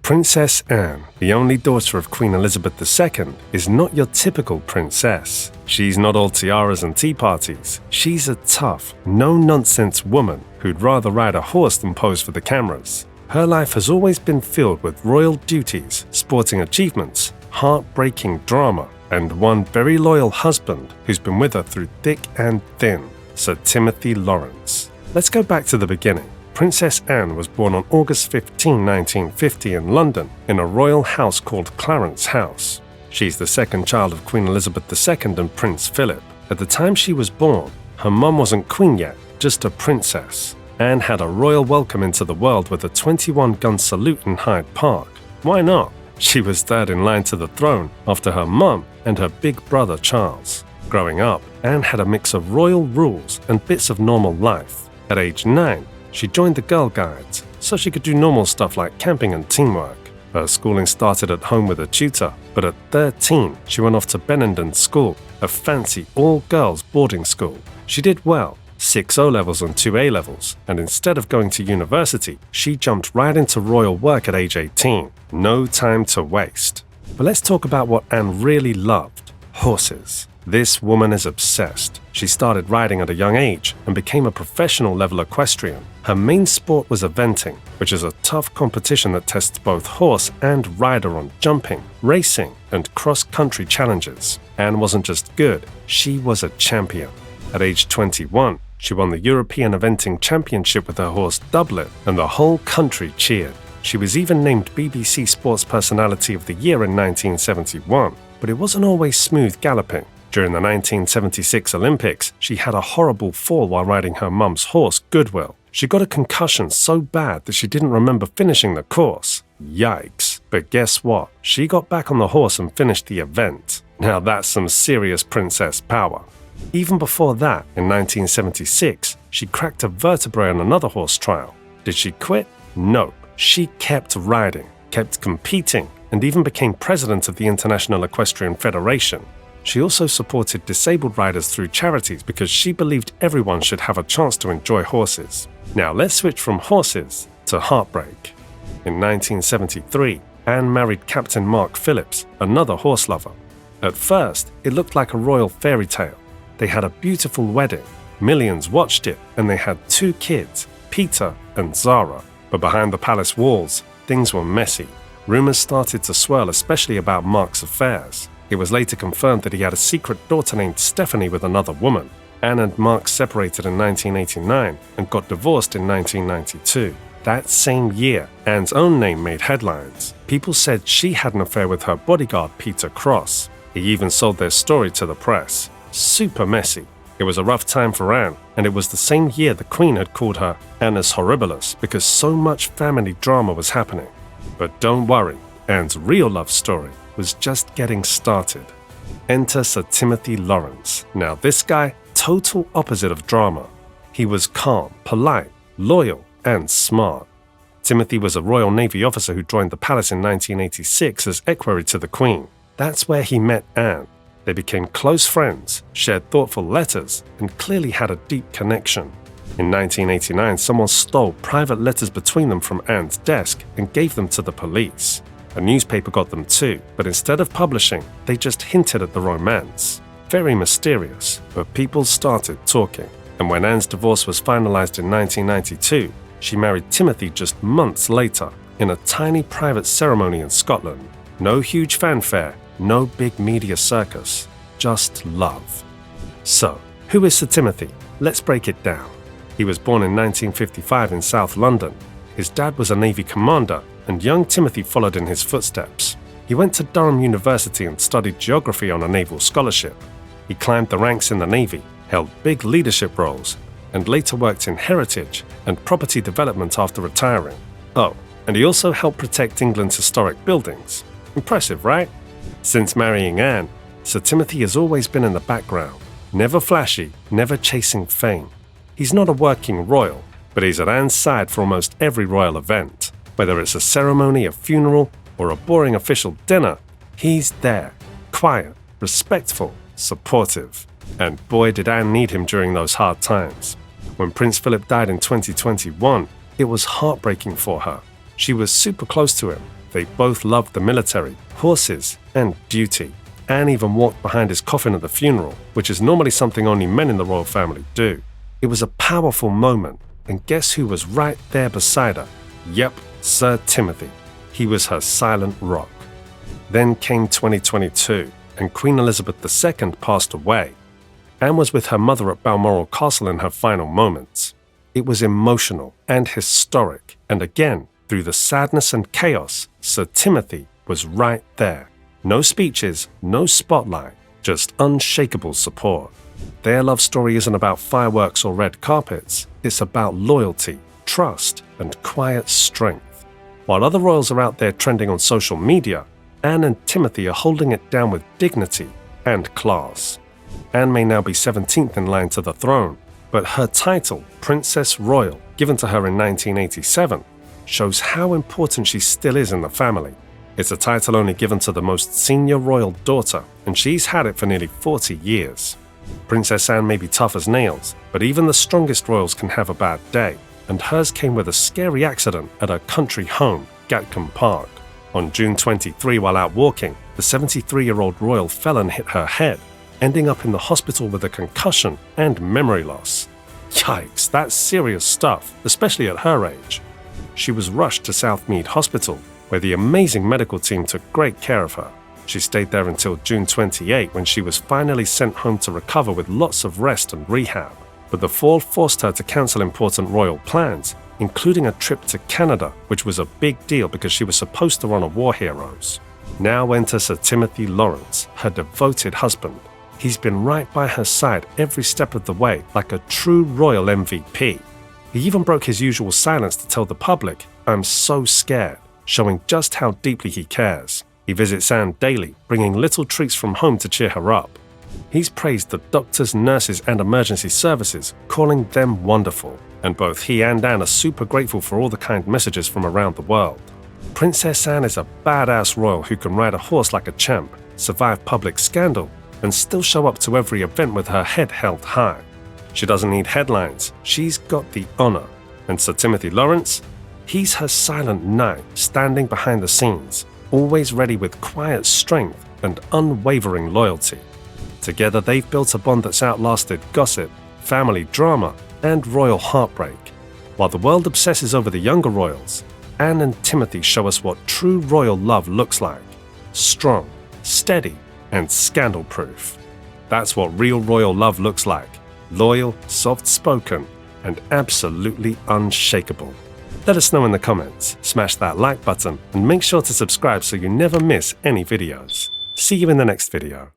Princess Anne, the only daughter of Queen Elizabeth II, is not your typical princess. She's not all tiaras and tea parties. She's a tough, no-nonsense woman who'd rather ride a horse than pose for the cameras. Her life has always been filled with royal duties, sporting achievements, heartbreaking drama, and one very loyal husband who's been with her through thick and thin, Sir Timothy Lawrence. Let's go back to the beginning. Princess Anne was born on August 15, 1950 in London in a royal house called Clarence House. She's the second child of Queen Elizabeth II and Prince Philip. At the time she was born, her mum wasn't queen yet, just a princess. Anne had a royal welcome into the world with a 21-gun salute in Hyde Park. Why not? She was third in line to the throne after her mum and her big brother Charles. Growing up, Anne had a mix of royal rules and bits of normal life. At age 9, she joined the Girl Guides so she could do normal stuff like camping and teamwork. Her schooling started at home with a tutor, but at 13, she went off to Benenden School, a fancy all-girls boarding school. She did well, 6 O-levels and 2 A-levels, and instead of going to university, she jumped right into royal work at age 18. No time to waste. But let's talk about what Anne really loved: horses. This woman is obsessed. She started riding at a young age and became a professional level equestrian. Her main sport was eventing, which is a tough competition that tests both horse and rider on jumping, racing, and cross-country challenges. Anne wasn't just good, she was a champion. At age 21, she won the European Eventing Championship with her horse Doublet, and the whole country cheered. She was even named BBC Sports Personality of the Year in 1971, but it wasn't always smooth galloping. During the 1976 Olympics, she had a horrible fall while riding her mum's horse, Goodwill. She got a concussion so bad that she didn't remember finishing the course. Yikes. But guess what? She got back on the horse and finished the event. Now that's some serious princess power. Even before that, in 1976, she cracked a vertebrae on another horse trial. Did she quit? Nope. She kept riding, kept competing, and even became president of the International Equestrian Federation. She also supported disabled riders through charities because she believed everyone should have a chance to enjoy horses. Now let's switch from horses to heartbreak. In 1973, Anne married Captain Mark Phillips, another horse lover. At first, it looked like a royal fairy tale. They had a beautiful wedding, millions watched it, and they had 2 kids, Peter and Zara. But behind the palace walls, things were messy. Rumors started to swirl, especially about Mark's affairs. It was later confirmed that he had a secret daughter named Stephanie with another woman. Anne and Mark separated in 1989 and got divorced in 1992. That same year, Anne's own name made headlines. People said she had an affair with her bodyguard, Peter Cross. He even sold their story to the press. Super messy. It was a rough time for Anne, and it was the same year the Queen had called her Annus Horribilis because so much family drama was happening. But don't worry, Anne's real love story was just getting started. Enter Sir Timothy Lawrence. Now this guy, total opposite of drama. He was calm, polite, loyal, and smart. Timothy was a Royal Navy officer who joined the palace in 1986 as equerry to the Queen. That's where he met Anne. They became close friends, shared thoughtful letters, and clearly had a deep connection. In 1989, someone stole private letters between them from Anne's desk and gave them to the police. A newspaper got them too, but instead of publishing, they just hinted at the romance. Very mysterious, but people started talking. And when Anne's divorce was finalized in 1992, she married Timothy just months later in a tiny private ceremony in Scotland. No huge fanfare, no big media circus, just love. So, who is Sir Timothy? Let's break it down. He was born in 1955 in South London. His dad was a Navy commander, and young Timothy followed in his footsteps. He went to Durham University and studied geography on a naval scholarship. He climbed the ranks in the Navy, held big leadership roles, and later worked in heritage and property development after retiring. Oh, and he also helped protect England's historic buildings. Impressive, right? Since marrying Anne, Sir Timothy has always been in the background. Never flashy, never chasing fame. He's not a working royal, but he's at Anne's side for almost every royal event. Whether it's a ceremony, a funeral, or a boring official dinner, he's there, quiet, respectful, supportive. And boy did Anne need him during those hard times. When Prince Philip died in 2021, it was heartbreaking for her. She was super close to him, They both loved the military, horses, and duty. Anne even walked behind his coffin at the funeral, which is normally something only men in the royal family do. It was a powerful moment, and guess who was right there beside her? Yep, Sir Timothy. He was her silent rock. Then came 2022, and Queen Elizabeth II passed away. Anne was with her mother at Balmoral Castle in her final moments. It was emotional and historic, and again, through the sadness and chaos, Sir Timothy was right there. No speeches, no spotlight, just unshakable support. Their love story isn't about fireworks or red carpets, it's about loyalty, trust, and quiet strength. While other royals are out there trending on social media, Anne and Timothy are holding it down with dignity and class. Anne may now be 17th in line to the throne, but her title, Princess Royal, given to her in 1987, shows how important she still is in the family. It's a title only given to the most senior royal daughter, and she's had it for nearly 40 years. Princess Anne may be tough as nails, but even the strongest royals can have a bad day, and hers came with a scary accident at her country home, Gatcombe Park. On June 23, while out walking, the 73-year-old royal fell and hit her head, ending up in the hospital with a concussion and memory loss. Yikes, that's serious stuff, especially at her age. She was rushed to Southmead Hospital, where the amazing medical team took great care of her. She stayed there until June 28, when she was finally sent home to recover with lots of rest and rehab. But the fall forced her to cancel important royal plans, including a trip to Canada, which was a big deal because she was supposed to honor war heroes. Now enter Sir Timothy Lawrence, her devoted husband. He's been right by her side every step of the way, like a true royal MVP. He even broke his usual silence to tell the public, "I'm so scared," showing just how deeply he cares. He visits Anne daily, bringing little treats from home to cheer her up. He's praised the doctors, nurses, and emergency services, calling them wonderful. And both he and Anne are super grateful for all the kind messages from around the world. Princess Anne is a badass royal who can ride a horse like a champ, survive public scandal, and still show up to every event with her head held high. She doesn't need headlines, she's got the honor. And Sir Timothy Lawrence? He's her silent knight, standing behind the scenes, always ready with quiet strength and unwavering loyalty. Together they've built a bond that's outlasted gossip, family drama, and royal heartbreak. While the world obsesses over the younger royals, Anne and Timothy show us what true royal love looks like. Strong, steady, and scandal-proof. That's what real royal love looks like. Loyal, soft-spoken, and absolutely unshakable. Let us know in the comments, smash that like button, and make sure to subscribe so you never miss any videos. See you in the next video.